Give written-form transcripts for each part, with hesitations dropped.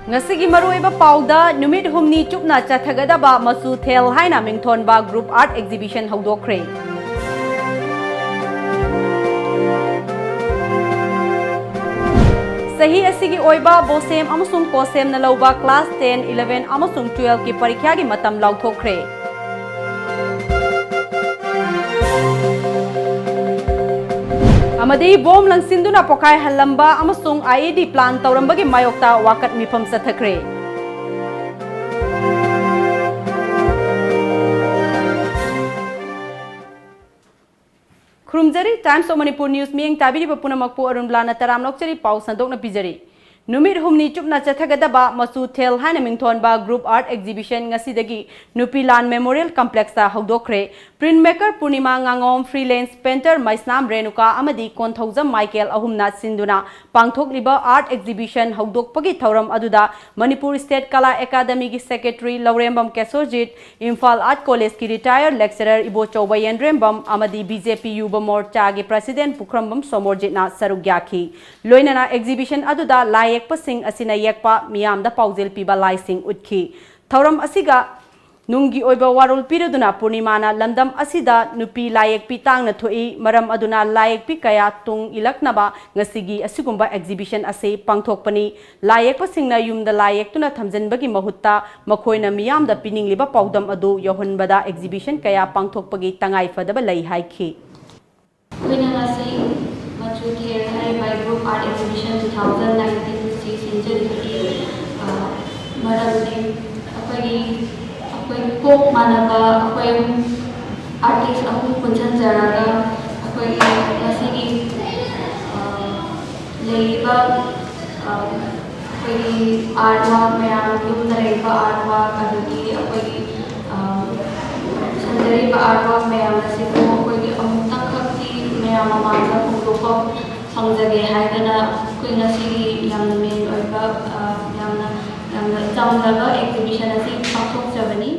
Ngasigi maruiba pauda numit humni chupna chathagadaba masu thel haina mingthonba group art exhibition hawdokre. Sahi asigi oiba bosem amasung kosem na lauba class 10, 11 amasung 12 ki parikya gi matam lauthokre. Amadi bom langsinduna pokai halamba amasung IED plan taurambagi mayokta wakat mifam sathakre. Khurumjari Times of Manipur News miyeng tabiri bapunamakpu ARUNBALA na taram lokchari pau sandok na pijari. Numit humni chupna chathagadaba masu thel haina mingthonba group art exhibition ngasidagi Nupilan Memorial Complex ta hawdokre. Printmaker Purnima Ngangom freelance painter Maisnam Renuka amadi Konthaujam Michael ahumna sinduna pangthokliba art exhibition hawdokpagi thauram aduda Manipur State Kala Academy gi secretary Laurembam Kesorjit, Imphal Art College ki retired lecturer Ibo Chauba Yendrembam amadi BJP Yuba Morcha gi president Pukhrambam Somorjit na sarugyaki. Loinana exhibition aduda pasing asina yekpa miyamda paujel piba laising utkhi. Thauram asiga nungi oiba warul piraduna Purnimana lamdam asida nupi layek pi tangna thoi maram aduna layek pi kaya tung ilaknaba ngasigi asigumba exhibition ase pangthokpani layek pasingna yumda layek tuna thamjanbagi mahutta makhoina miyamda piningliba paudam adu yohonbada exhibition kaya pangthokpagi tangai fadaba lai haikhi. My group art exhibition 2019 kok manaba artist ahum punjan jaraga ngasigi leiba artwork mayam yumda leiba artwork adugi sanjariba artwork mayam asibu amutang khakti mayam amanga phongdopa sangjage haidana ngasigi yamna main oiba yamna chamlaba exhibition asi pathokjabani.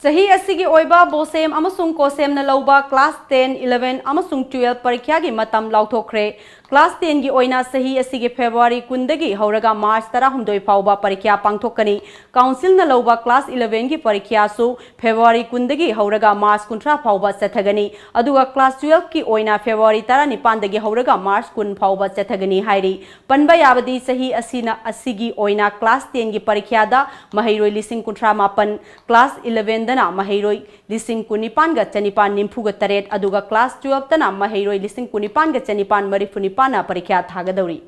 Sahi asigi oiba bosem amasung kosem na lauba class 10, 11 amasung 12 parikya gi matam lauthokre. Class 10 gi oina sahi asigi February kundagi hauraga March 12 fauba parikya pangthokani. Council na lauba class 11 gi parikya su February kundagi hauraga March 13 fauba sathagani. Aduga class 12 ki oina February 19 dagi hauraga March 10 fauba sathagani hairi. Panba yabadi sahi asina asigi oina class 10 gi parikya da mahairoi lising 18 class 11 dana mahairoi lising 19 ga chanipan nimfuga taret aduga class 12 dana mahairoi lising 19 ga chanipan marifuni pana parikya thagadauri.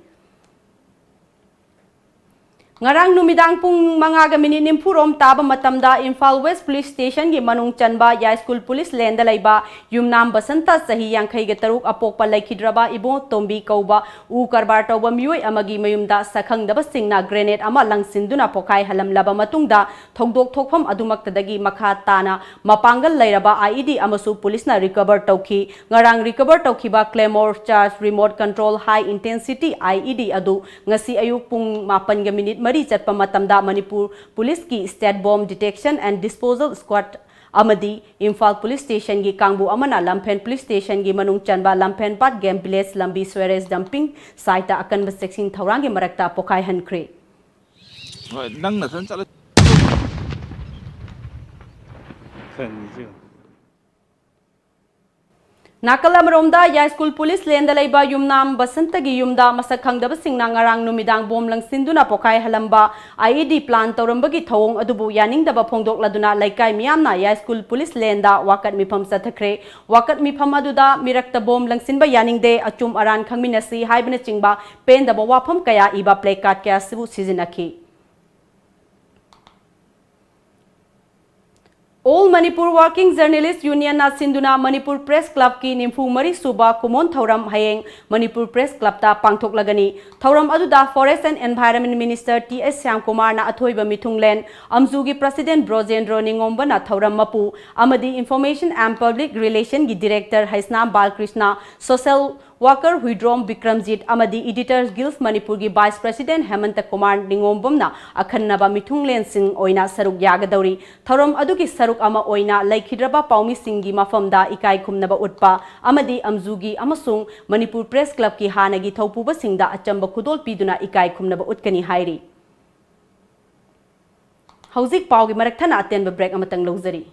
Ngarang numidang pung mangaga minit nimfurom taba matamda Imphal West Police Station gi manung chanba ya school police lenda laiba yumnam basanta sahi yankhai ge taruk apokpa laikhidraba ibo tombi kauba u karbar tawba mioi amagi mayumda sakhangdaba singna grenade ama langsinduna pokai halamlaba matungda thongdok thokpham adumaktadagi makha tana mapangal lairaba IED amasu police na recover tawki. Ngarang recover tawkiba Claymore charge remote control high intensity IED adu ngasi ayuk pung 9 ga minute mari chatpa matamda Manipur Police ki State Bomb Detection and Disposal Squad amadi Imphal Police Station gi kangbu amana Lampen Police Station gi manung chanba Lampen Pat Game Village lambi Sweres dumping site akan section thawrang gi marakta pokai hankre. Nang na san chala Nakala maromda ya school police lenda laiba yumnam basantagi yumda masak khangdaba singna ngarang numidang bom langsinduna pokai halamba IED plan taurambagi thawong adubu yaningdaba phongdok laduna laikai miyamna ya school police lenda wakat mifam sathakre. Wakat mifam aduda mirakta bom langsinba yaningde achum aran khangminasi haibna chingba pendaba wafam kaya iba placard kaya sibu sizinaki. All Manipur Working Journalists Union na sinduna Manipur Press Club ki nimfu mari suba kumon thauram hayeng Manipur Press Club ta pangthok lagani. Thauram aduda Forest and Environment Minister T.S. Syamkumar na athoiba mithunglen amzugi President Brojendro Ningomba na thauram mapu amadi Information and Public Relation gi Director Haisnam Balkrishna Social Worker Huidrom Bikramjit Amadi Editors Guild Manipur gi Vice President Hemanta Kumar Ningombomna Akhanaba Mithunglen Sing Oina Saruk Yagadauri Thorom Adugi Saruk Ama Oina Laikhidraba Paumi Singi Mafamda Ikai Kumnaba Utpa Amadi Amzugi Amasung Manipur Press Club ki Hanagi Thaupuba Singda Achamba Kudol Piduna Ikai Kumnaba Utkani Hairi Hauzik Paugi Maraktana Atenba Break Amatang Lozari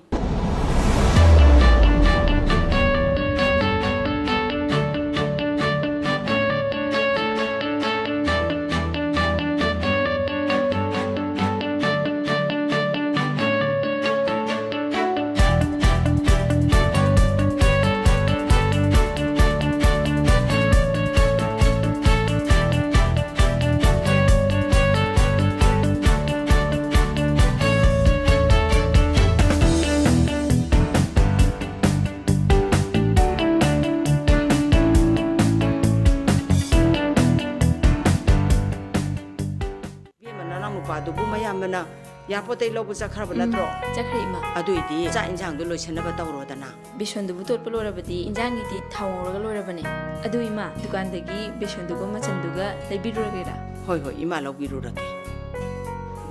Yapote lobu zakhar balatro zakhri ma aduiti cha injang du loisana ba tawro dana bishon du butot polora badi injang gi ti thawro ga lora bane adu ima dukan dagi bishon du go machan du ga lebiru gera hoi hoi ima lobiru rake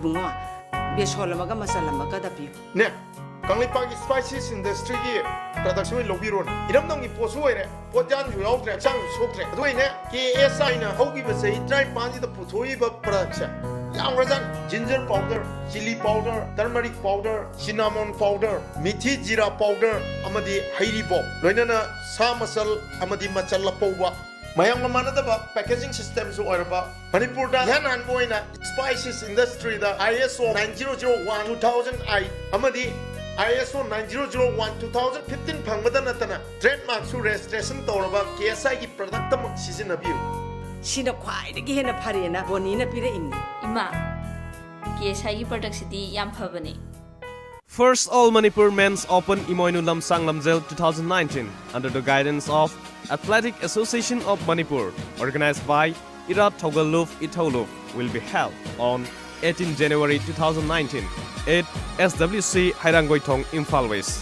bungo bishol ma ga masala ma ga da pi ne kangli pagi spices industry gi production lobiru iram dong gi posu ere pojan ju yaw tre chang sok tre adu ne KSI na hogi ba sei try panji da puthoi ba production ginger powder, chili powder, turmeric powder, cinnamon powder, mithi jira powder, amadi hairi bo. Loinana sa masal amadi machala powwa. Mayang manadaba packaging system so oraba. Manipur da yan anboina spices industry da ISO 9001 2008 amadi ISO 9001 2015 phangmada natana trademark su registration toraba KSI gi product tam season Sina kwai de hena phare na boni na pire inni ima KSI gi product city yam phabane First All Manipur Men's Open Imoinu Lamsang Lamjel 2019 under the guidance of Athletic Association of Manipur organized by Irat Thogaluf Itholuf will be held on 18 January 2019 at SWC Hairangoitong Imphal West.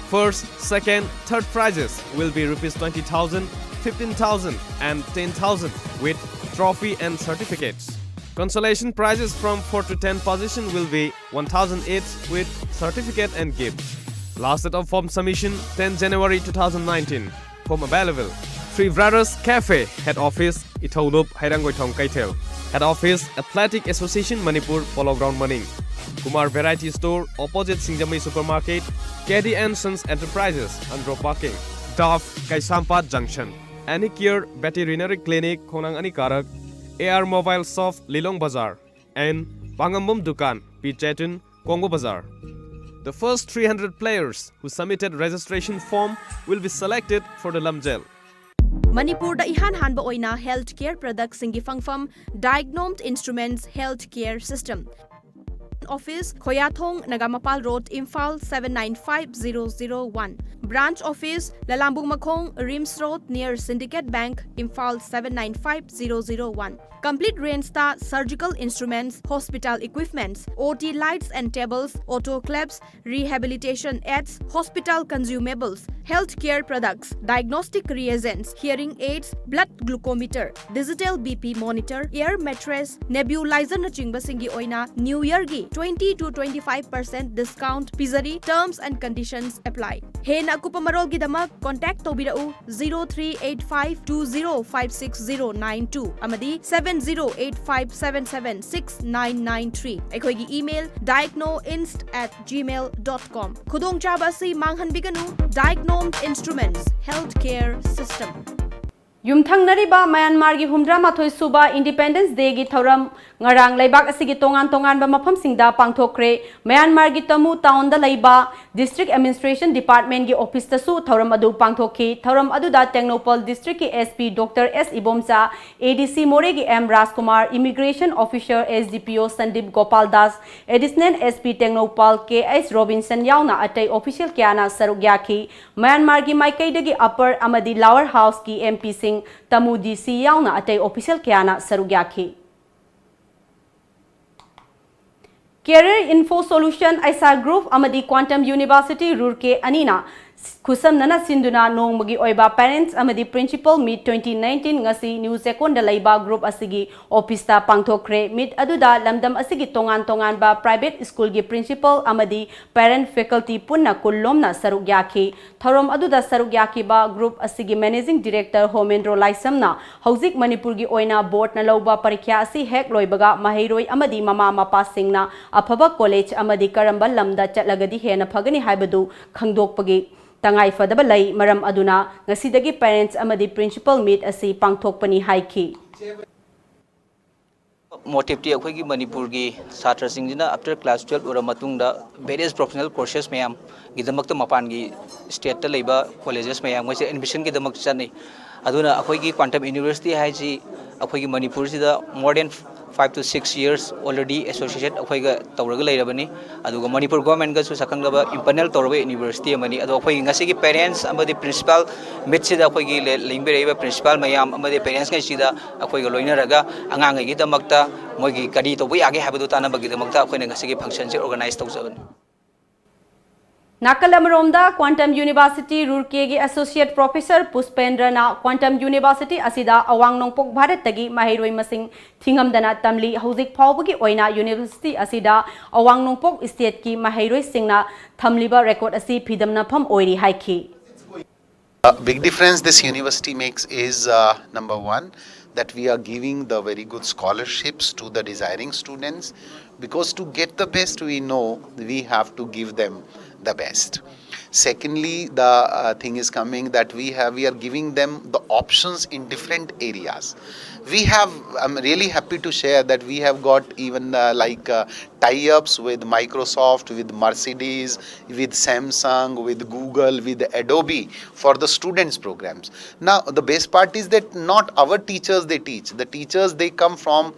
First, second, third prizes will be rupees 20,000, 15,000 and 10,000 with trophy and certificates. Consolation prizes from 4 to 10 position will be 1,000 each with certificate and gift. Last date of form submission 10 January 2019. Form available. Three Brothers Cafe, Head Office, Itholop, Hairangoitong Kaitel. Head Office, Athletic Association Manipur, Polo Ground Maning. Kumar Variety Store, opposite Singjamai Supermarket, KD and Sons Enterprises, Andro Parking. Daf, Kaisampat Junction. Anicure Veterinary Clinic, Khonang Anikarak, AR Mobile Shop, Lilong Bazar, and Pangambum Dukan, P. Chetun, Kongo Bazar. The first 300 players who submitted registration form will be selected for the Lamjel. Manipur da ihan hanba oina healthcare products singi fangfam Diagnomed Instruments Healthcare System. Office Khoyathong Nagamapal Road Imphal 795001. Branch Office Lalambung Makhong Rims Road near Syndicate Bank Imphal 795001. Complete range star surgical instruments, hospital equipments, OT lights and tables, autoclaves, rehabilitation aids, hospital consumables, healthcare products, diagnostic reagents, hearing aids, blood glucometer, digital BP monitor, air mattress, nebulizer na chingba singi oina New Year gi 20 to 25% discount pizari. Terms and conditions apply. Hena kupamarol gidamak contact tobirau 0385205692 amadi 7085776993. Ekhoigi email diagnoinst@gmail.com. Khudong chaba si manghan biganu Diagnomed Instruments Healthcare System. Yumthangnariba Myanmar gi humdra mathoi suba Independence Day gi thoram ngarang laibak asigi tongan ba mafam singda pangthokre Myanmar gi tamu town da laiba District Administration Department gi office ta su thoram adu pangthokhi thoram adu da Technopal District ki SP Dr S Ibomcha ADC More gi M Rajkumar Immigration Officer SDPO Sandip Gopal Das Additional SP Technopal KS Robinson yauna atai official kyana sarugyakhi Myanmar gi maikai dagi upper amadi lower house ki MP sing tamu DC yauna atai official kyana sarugyakhi. Career Info Solution Aisa Group amadi Quantum University Rurke Anina खुसमनना सिंदुना नोंमगी ओइबा parents अमदी principal meet 2019 ngasi news second लाइबा group असिगी ऑफिसता पांगथोखरे meet अदुदा लमदम असिगी तोंगान तोंगान बा प्राइवेट स्कूल की प्रिंसिपल अमदी पेरेंट फैकल्टी पुन्ना कुल्लोमना सरुक याखी थरोम अदुदा सरुक याखी बा ग्रुप असिगी मैनेजिंग डायरेक्टर होमेंद्रो लाइसमना हौजिक मणिपुर की ओइना बोर्ड न लौबा परीक्षा असि हेक लोइबगा महिरोय अमदी mama Mopa सिंगना अफबा college अमदी Karamba lambda चटलगदी हेना फगनी हाइबदु खंगदोकपगी तंगाई फदब लई मरम अदुना ngasiदगी पेरेंट्स अमदी प्रिंसिपल मीट असि पांगथोकपनी हाइखी मोटिव अखोगी मणिपुर की छात्र सिंगजिना आफ्टर क्लास 12 उरा मतुंगदा वेरियस प्रोफेशनल कोर्सेस मैम गिदमक मपान की स्टेट ता लेबा कॉलेजेस मैम मोसे एडमिशन गिदमक चने अदुना अखोगी क्वांटम यूनिवर्सिटी हाइजी अखोगी मणिपुर सिदा more than 5 to 6 years already associated अखोइगा तौरगा लेरबनी अदुगा मणिपुर गवर्नमेंट गसु सकंगबा इंपनल तौरबा यूनिवर्सिटी अमनी अदो अखोइ ngasi की पेरेंट्स अमदी प्रिंसिपल मिट सिदा अखोइगी लिंगबेरेबा प्रिंसिपल मयाम अमदी पेरेंट्स कै सिदा अखोइगा लोइनरगा अंगांगैगी दमकता मोइगी कडी तौबा यागे हाबदु तानबगी दमकता अखोइना ngasi की फंक्शन से ऑर्गेनाइज तौजबनी नाकलमरोमदा क्वांटम यूनिवर्सिटी रुरके की एसोसिएट प्रोफेसर पुष्पेंद्र ना क्वांटम यूनिवर्सिटी असिदा अवांग नोंगपोक भारत तगी माहिरोय मसिंग थिंगमदना तमली हौजिक फावबगी ओइना यूनिवर्सिटी असिदा अवांग नोंगपोक स्टेट की माहिरोय सिंगना थमलिबा रेकॉर्ड असि फिदमना फम ओइरी हाइखी big difference this university makes is number one, that we are giving the very good scholarships to the desiring students, because to get the best we know we have to give them the best. Secondly, the thing is coming that we are giving them the options in different areas. I'm really happy to share that we have got even tie-ups with Microsoft, with Mercedes, with Samsung, with Google, with Adobe for the students programs. Now the best part is that not our teachers they teach, the teachers they come from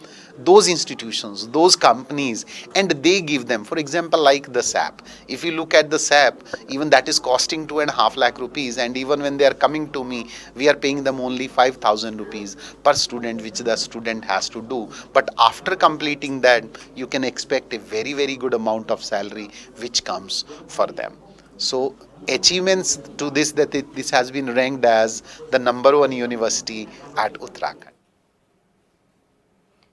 those institutions, those companies, and they give them. For example, like the SAP, if you look at the SAP, even that is costing 2.5 lakh rupees, and even when they are coming to me, we are paying them only 5,000 rupees per student, which the student has to do. But after completing that, you can expect a very, very good amount of salary which comes for them. So achievements to this, that this has been ranked as the #1 university at Uttarakhand.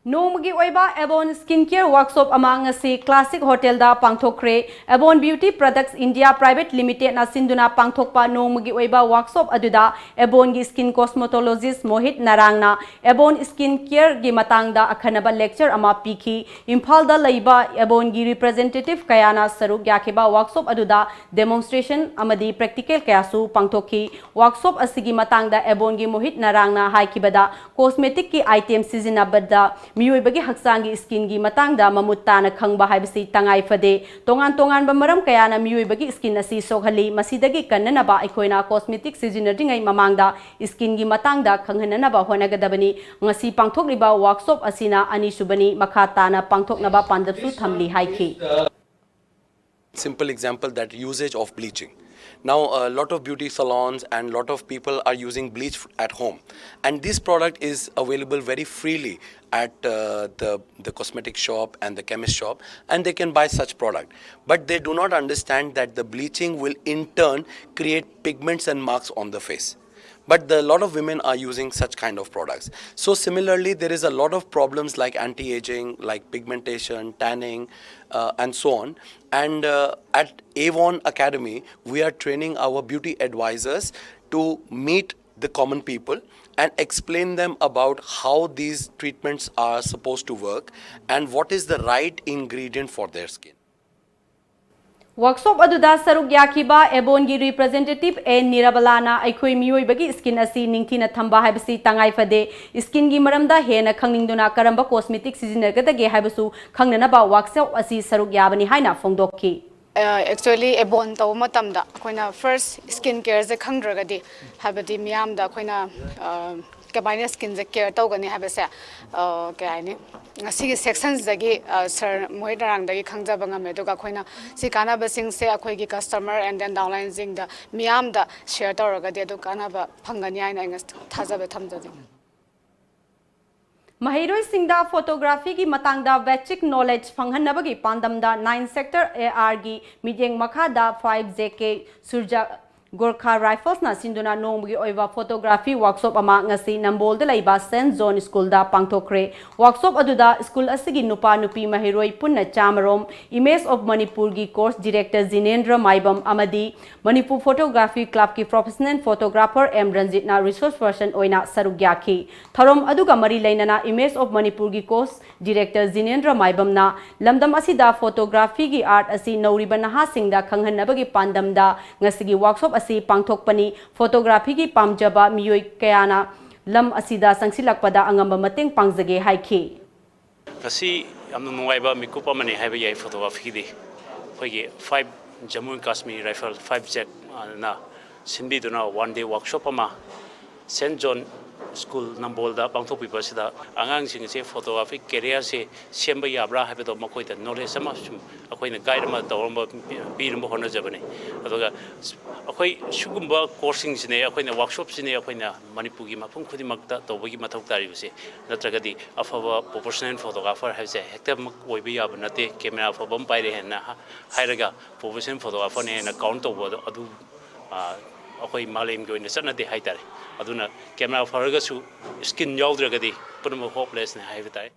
नोमगी ओइबा Ebon skin care workshop अमांग से classic hotel दा पांगथोखरे Ebon beauty products India private limited ना सिंदुना पांगथोकपा नोमगी ओइबा वर्कशॉप अदुदा एबोन गी स्किन कॉस्मेटोलॉजिस्ट मोहित नारांगना एबोन स्किन केयर गी मतंगदा अखनबा लेक्चर अमा पीखी इम्फाल दा लैबा एबोन गी रिप्रेजेंटेटिव कयाना सरुक याखेबा वर्कशॉप अदुदा डेमोन्स्ट्रेशन अमदी प्रैक्टिकल कयासु पांगथोखी वर्कशॉप असिगी मतंगदा एबोन गी मोहित नारांगना हाइकिबदा कॉस्मेटिक की आइटम सिजिनाबदा मियोइबगी हक्सांगी स्किन की मतंगदा ममुत्ताना खंगबा हाइबसी तंगाई फदे तोंगान तोंगान बमरम कयाना मियोइबगी स्किन असी सोहली मसीदगी कन्ननबा अखोइना कॉस्मेटिक सिजिनरिंगै ममांगदा स्किन की मतंगदा खंगहननबा होनगदबनी ngasi पांगथोकलिबा वर्कशॉप असिना अनिसुबनी मखाताना पांगथोकनबा पांदबसु थमली हाइखी Simple example, that usage of bleaching. Now a lot of beauty salons and lot of people are using bleach at home, and this product is available very freely at the cosmetic shop and the chemist shop, and they can buy such product, but they do not understand that the bleaching will in turn create pigments and marks on the face. But a lot of women are using such kind of products. So similarly, there is a lot of problems like anti-aging, like pigmentation, tanning, and so on. And at Avon Academy, we are training our beauty advisors to meet the common people and explain them about how these treatments are supposed to work and what is the right ingredient for their skin. Workshop अदुदा सरुक याखिबा एबोन की representative ए निराबलाना अखोई मियोइबगी skin असी निंगथिना थंबा हाइबसी तंगाई फदे skin की मरमदा हेना खंगनिंगदुना Karamba cosmetic सिजिनरगदगे हाइबसु खंगननबा workshop असी सरुक याबनी हाइना फोंदोककी actually Ebon तौ मतमदा अखोइना फर्स्ट स्किन केयर जे खंगद्रगदी हाइबदी मियामदा अखोइना कबाइना स्किन जे केयर तौगनी हाइबसे कयानी ngasi section jagi sir moi darang dagi khangjaba ngame duga khoina si kana ba sing se akhoi gi customer and then downline jing da miam da share tawraga de du kana ba phangani aina ngas thajaba thamjadi Mahiroi Singda photography की मतंगदा basic knowledge फंगहनबगी पांदमदा 9 sector AR की meeting मखादा 5 JK surja Gorkha Rifles na sinduna nonggi oiwa photography workshop ama ngasi Nambol de laiba St John School da pangthokre workshop aduda school asigi nupa nupi mahiroi punna chamarom Image of Manipur gi course director Jinendra Maibam amadi Manipur Photography Club ki professional photographer M Ranjit na resource person oina sarugya ki tharom aduga mari lainana Image of Manipur gi course director Jinendra Maibam na lamdam asida photography gi art asi nauriba naha singda khanghanabagi pandamda ngasigi workshop asi pangthokpani photography gi pamjaba miyoi kayana lam asida sangsilakpada angamba mateng pangjage haiki kasi amna nungaiba mikupa mane haiba yai photography di khoigi 5 Jammu and Kashmir rifle 5 jack na sinbi duna one day workshop ama St John School Nambol da pangthok pi pasida angang sing se photography career se semba yabra haiba do makoi da knowledge sama akoina guide ma tawamba piramba hona jabane adoga akoi sugumba coursing sine akoina workshop sine akoina Manipur gi mafum khudi makta tawbagi mathok tari bse natragadi afaba professional photographer haise hekta mak oibi yab nate camera afabam paire hena hairaga professional photographer ne na count tawbo adu akoi malem goina sanade haitare aduna camera faragasu skin yaudragadi punama hopeless ne haibtai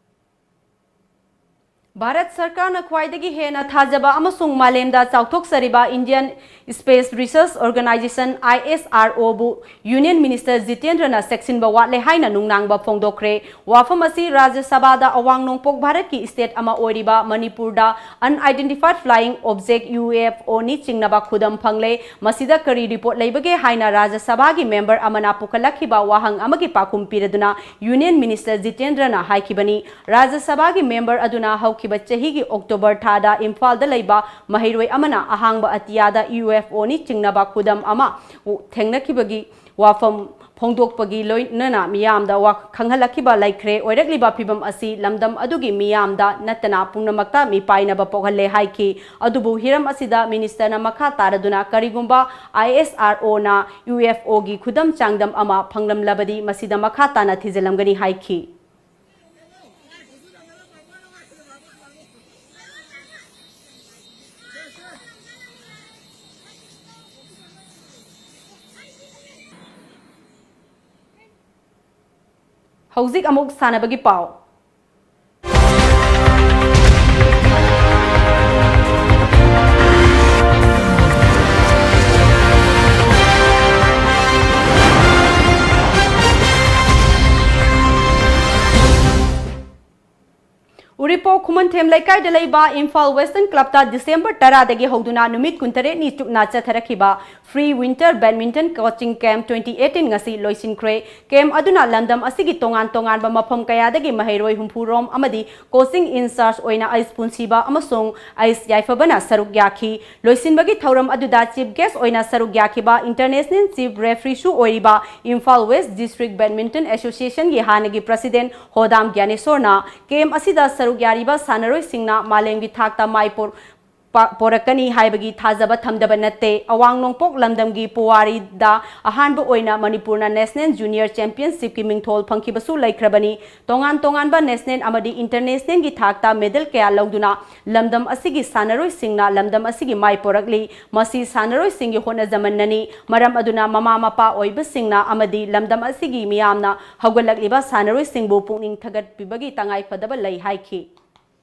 Bharat Sarkar na khwaidagi hena thajaba amasung malemda chauthok sariba Indian Space Research Organization ISRO bu Union Minister Jitendra na section ba watle haina nungnang ba phongdokre wafam asi Rajya Sabha da awang nongpok Bharat ki state ama oiriba Manipur da unidentified flying object UFO ni chingna ba khudam phangle masida kari report leibage haina Rajya Sabha gi member amana pukalakhiba wahang amagi pakum piraduna Union Minister Jitendra na haikibani Rajya Sabha gi member aduna hauki chahi gi October thada Imphal da laiba mahiroi amana ahangba atiyada UFO ni chingnaba khudam ama thengnakibagi wafam phongdokpagi loinana miyamda wa khanghalakhiba laikre oirakliba phibam asi lamdam adugi miyamda natana pungnamakta mi painaba pokhalle haiki adubu hiram asida minister na makha taraduna karigumba ISRO na UFO gi khudam changdam ama phanglam labadi masida makha tana thijelamgani haiki Hauzik amuk sanabagi pau Uripo Kumantem Laikai de Laiba Imphal Western Club ta December 10 dagi hoduna numit kuntare ni chukna chatharakiba Free Winter Badminton Coaching Camp 2018 ngasi loisinkre camp aduna landam asigi tongan ba mafam kaya dagi mahiroi humpurom amadi coaching in charge oina ice punsiba amasong ice yaifabana saruk yaki loisinbagi thauram aduda chief guest oina saruk yakiba International Chief Referee shu oiriba Imphal West District Badminton Association gi hanagi President Hodam Gyanesorna camp asida Yariba Sanaroi Singna Malengi Thakta Maipur Porakani Haibagi Thazaba Thamdaba Nate Awang Nongpok Lamdamgi Puwari da Ahanba Oina Manipurna National Junior Championship ki Mingthol Phangkibasu Laikrabani Tongan ba National Amadi International gi Thakta medal kaya lauduna Lamdam asigi Sanaroi Singna Lamdam asigi Maiporakli Masi Sanaroi Singi Hona Zamannani Maram aduna Mama Mapa Oiba Singna Amadi Lamdam asigi Miyamna Hawgalakliba Sanaroi Singbu Pungning Thagat Pibagi Tangai Padaba Lai Haiki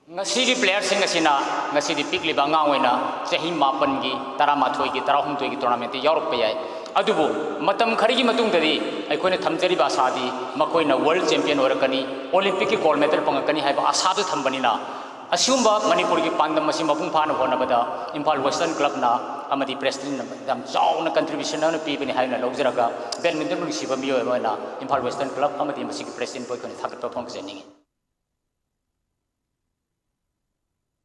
ngasi player sing asina ngasi di pikli banga oina chahi mapan gi taramathoi gi tarahumtoi gi tournament yorok pe yai adubu matam khari gi matung dadi aikoina thamjari ba sadi makoina world champion orakani olympic ki gold medal pangakani haiba asa du thambani na asumba manipur gi pandam masi mapung phana hona bada Imphal Western Club na amadi president dam chauna contribution na pi bani haina lojaraga badminton ru siba miyo na Imphal Western Club amadi masi president boy kani thakat perform ksening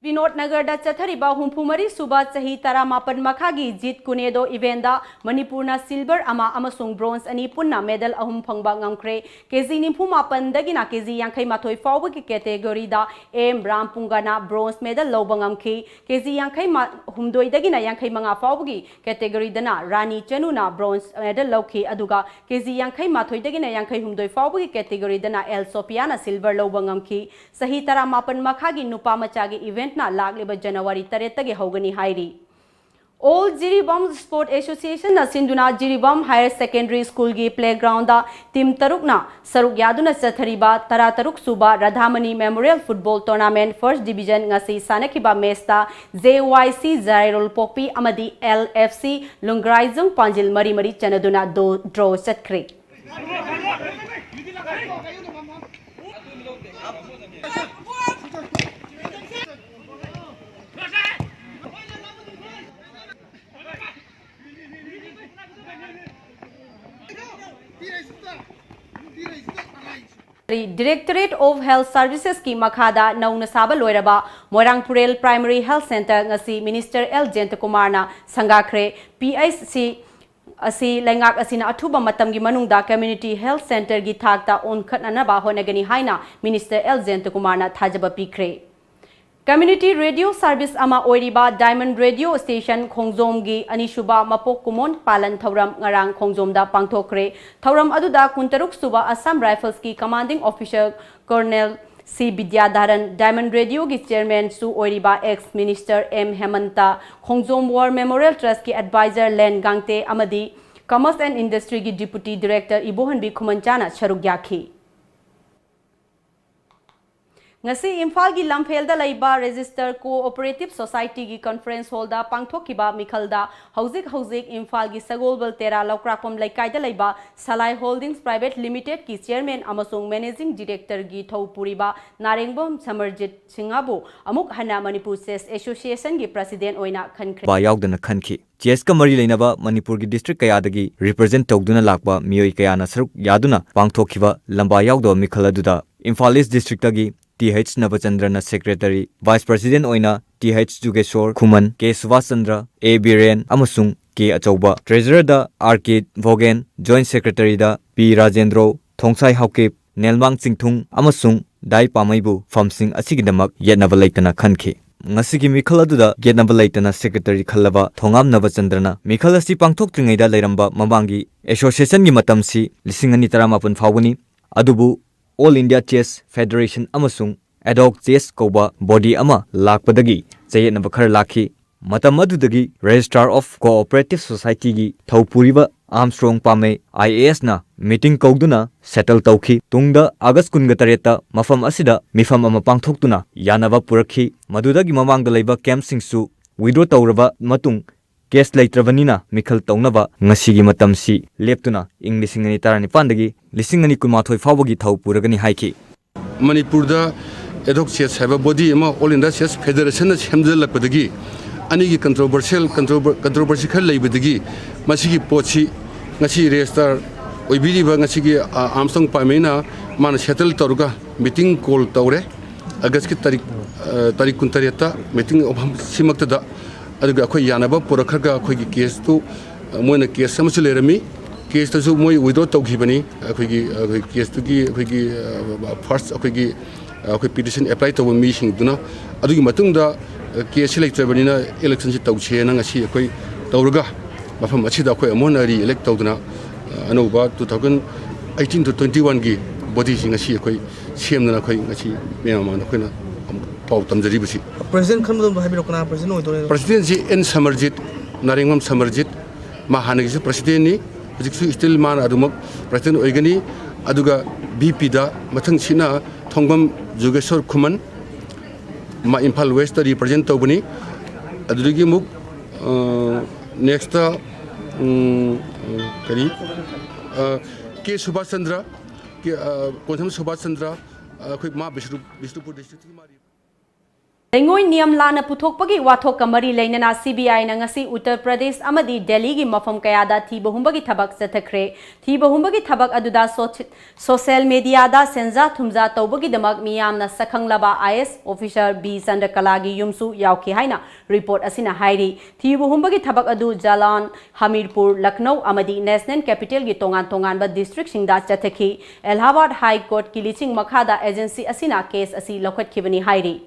Vinod Nagar da Chathariba Humpumari Suba Chahi Tara Mapan Makhagi Jit Kunedo Evenda Manipurna Silver Ama Amasung Bronze Ani Punna Medal Ahum Phangba Ngamkre Kezi Nimpu Mapan Dagina Kezi Yankai Mathoi Fawba ki category da M Ram Pungana Bronze Medal Lawba Ngamki Kezi Yankai Humdoi Dagina Yankai Manga Fawba ki category dana Rani Chanuna Bronze Medal Lawki Aduga Kezi Yankai Mathoi Dagina Yankai Humdoi Fawba ki category dana El Sopiana Silver Lawba Ngamki Sahi Tara Mapan Makhagi Nupa Machagi event na lagliba January 3 tagi hogani hairi All Jiribam Sport Association na Sinduna Jiribam Higher Secondary School gi playground da team tarukna saruk yaduna chathariba tara taruk suba Radhamani Memorial Football Tournament First Division ngasi sanakiba match da JYC Zairul Popi amadi LFC Lungraizung Panjil Mari Mari chanaduna do draw chatkre. Directorate of Health Services ki makhada nauna saba loiraba Moirangpurel Primary Health Center ngasi Minister L Jentakumar na sangakhre PIC asi lengak asina athuba matamgi manungda Community Health Center gi thakta onkhatna ba honagani haina Minister L Jentakumar na thajaba pikre. Community Radio Service ama oiriba Diamond Radio Station Khongjom gi anishuba mapok kumon palan thauram ngarang Khongjom da pangthokre thauram aduda kuntaruk suba Assam Rifles ki commanding officer Colonel C Bidyadharan Diamond Radio gi chairman su oiriba ex minister M Hemanta Khongjom War Memorial Trust ki advisor Len Gangte amadi Commerce and Industry gi deputy director Ibohanbi Khumanchana charuk yakhi. Ngasi Imphal gi Lamphel da laiba Register Cooperative Society gi Conference Hall da pangthokiba mikhalda hauzik Imphal gi Sagolbal Tera Laukrakpam laikai da laiba Salai Holdings Private Limited ki chairman amasung managing director gi Thaupuriba Narengbom Samarjit Singhabu amuk hana Manipur Chess Association gi president oina khankhre ba yaudana khanki chess ka mari leinaba Manipur gi district kayadagi represent tawduna lakba miyoi kayana saruk yaduna pangthokiba lamba yaudwa mikhaladуда Imphal East district agi TH Navachandrana Secretary, Vice President Oina, TH Jugeshwar Khuman, K Subhaschandra, A Biren, Amasung, K Achauba, Treasurer da RK Vogen, Joint Secretary da P Rajendro, Thongsai Haukip, Nelmang Singthung, Amasung, Dai Pamaibu, Famsing Asigidamak, Yetnavalaitana Khanke. Ngasigi Mikhaladуда, Yetnavalaitana Secretary Khalaba, Thongam Navachandrana, Mikhalasi Pangthok Tringaida Lairamba, Mabangi, Association gi Matamsi, Lisingani Taramapan Fawani, Adubu, All India Chess Federation amasung ad hoc chess koba body ama lakpadagi chayetna bakhar lakhi matam adudagi Registrar of Cooperative Society gi Thaupuriba Armstrong Pame IAS na meeting kauduna settle tawkhi tungda August 28 ta mafam asida mifam ama pangthoktuna yanaba purakhi madudagi mamangda leiba camp singsu withdraw tawraba matung case leitravanina mikhal tawnaba ngasigi matamsi leptuna ing 2019 dagi 2019 fawbagi thau puragani haiki Manipur da ad hoc chess have a body ama All India Chess Federation semjalakpadagi anigi controversial khal leibadagi masigi pochi ngasi register oibiriba ngasigi Armstrong Pamena mana settle tawruga meeting call tawre August ki tarik kuntareta meeting simakta da aduga khoi yanaba purakhaga khoi gi case tu moina case samsu lerami case tu moi withdraw tawkhibani khoi gi case tu gi khoi gi first khoi gi khoi petition apply to mi sing duna adugi matungda case electrabani na election si tawche na ngasi khoi tawruga mafam achida khoi amona ri elect tawduna anoba 2018 to 21 gi body sing ngasi khoi semna khoi ngasi mema na khoi na President Khanmudam Habirokana President President N Samarjit Naringam Samarjit Mahanagi President ni still man adumak President Oigani Aduga BP da Matang Sina Tongbam Jugeshwar Khuman Ma Imphal West represent Tobani Adugi Muk next Kari K Subhaschandra Kontham Subhaschandra Quick Ma Bishnupur district Lengoi niam lana puthokpagi wathok kamari leinana CBI na ngasi Uttar Pradesh amadi Delhi gi mafam kayada thibahumbagi thabak chathakre thibahumbagi thabak aduda social media da senza thumza tawbagi damak miyamna sakhanglaba IS officer B Sandakala gi yumsu yauki haina report asina hairi thibahumbagi thabak adu Jalan Hamirpur Lucknow amadi National Capital gi tongan ba district singda chathaki Allahabad High Court ki liching makhada agency asina case asi lokhat khibani hairi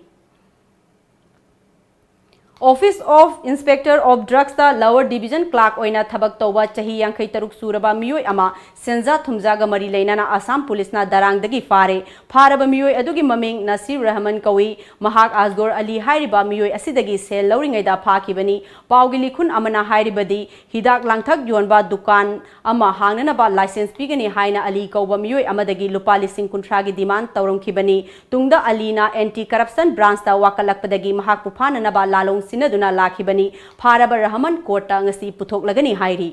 Office of Inspector of Drugs ta Lower Division Clerk oina thabak toba chahi yankai taruk suraba miyoi ama senza thumjaga mari leinana Assam Police na darang dagi faraba miyoi adugi maming Nasir Rahman kawi mahak Asgor Ali hairiba miyoi asidagi sel lauringai da phakibani paugi likhun amana hairibadi hidak langthak yonba dukan ama hangnana ba license pigani haina Ali kauba miyoi amadagi lupa lising kuntra gi demand tawrongkhibani tungda Ali na anti corruption branch ta wakalakpadagi mahak puphana na ba lalong sinaduna lakhibani faraba Rahman Kota ngasi puthok lagani hairi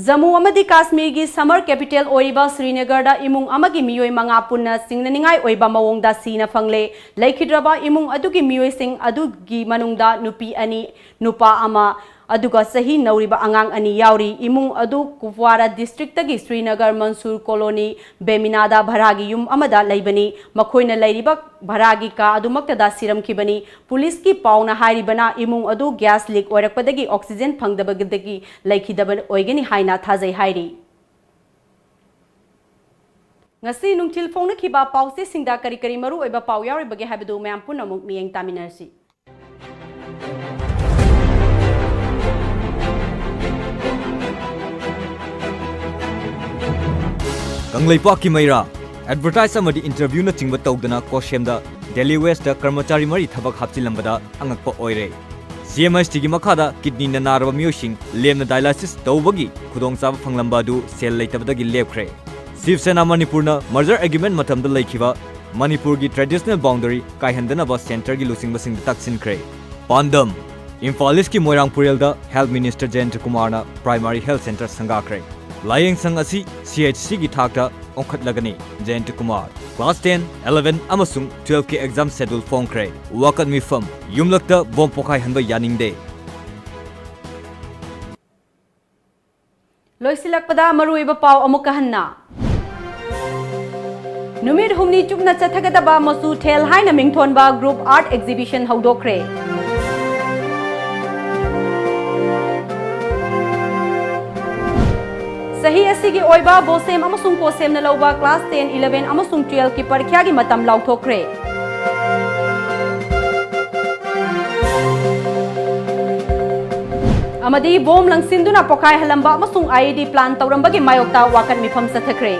Jammu amadi Kashmir gi summer capital oiba Srinagar da imung amagi miyoi manga punna singnaningai oiba mawongda sina fangle laikhidraba imung adugi miyoi sing adugi manungda nupi ani nupa ama aduga sahi nauriba angang ani yauri imung adu Kupwara district tagi Srinagar Mansur colony Beminada bharagi yum amada laibani makhoina lairiba bharagi ka adumakta da siram khibani police ki pauna hairibana imung adu gas leak oirakpadagi oxygen phangdabagdagi laikhidaban oigani haina thajai hairi ngasi nungthil phongna khiba pause singda kari kari maru oiba pau yauri bage habadu mayam punamuk miyeng taminarsi Kanglaipa ki maira advertise amadi interview na chingba tawdana Koshem Delhi West da karmachari mari thabak hapchilambada angakpa oire CMST gi makhada kidney na naraba miyosing lemna dialysis tawbagi khudongchaba phanglamba du sel leitabadagi lepkhre Shiv Sena Manipur na merger agreement matamda laikhiba Manipur gi traditional boundary kaihandana ba center gi lusing basing taksinkhre Pandam Imphal East ki Moirangpurel da Health Minister Jayant Kumar na primary health center sangakre Lying sang asi CHC gi thakta onkhat lagani Jayant Kumar class 10 11 amasung 12 ki exam schedule phongkre wakat mifam yumlakta bom pokhai hanba yaningde loisilakpada maruiba paw amuka hanna numit humni chupna chathagadaba masu thel haina mingthonba group art exhibition haudokre Sahi asigi oiba bosem amasung posem na lauba class 10 11 amasung 12 ki parikya gi matam lauthokre amadi bom langsinduna pokai halamba amasung IED plan tawrambagi mayokta wakan mifam sathakre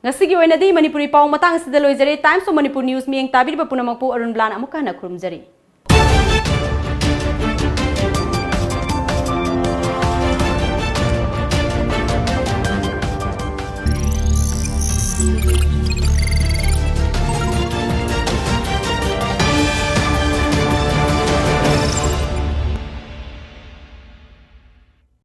ngasigi oinadi Manipuri paw matang sida loijare Times of Manipur News miyeng tabiriba punamangpu Arunbala amukana khurumjari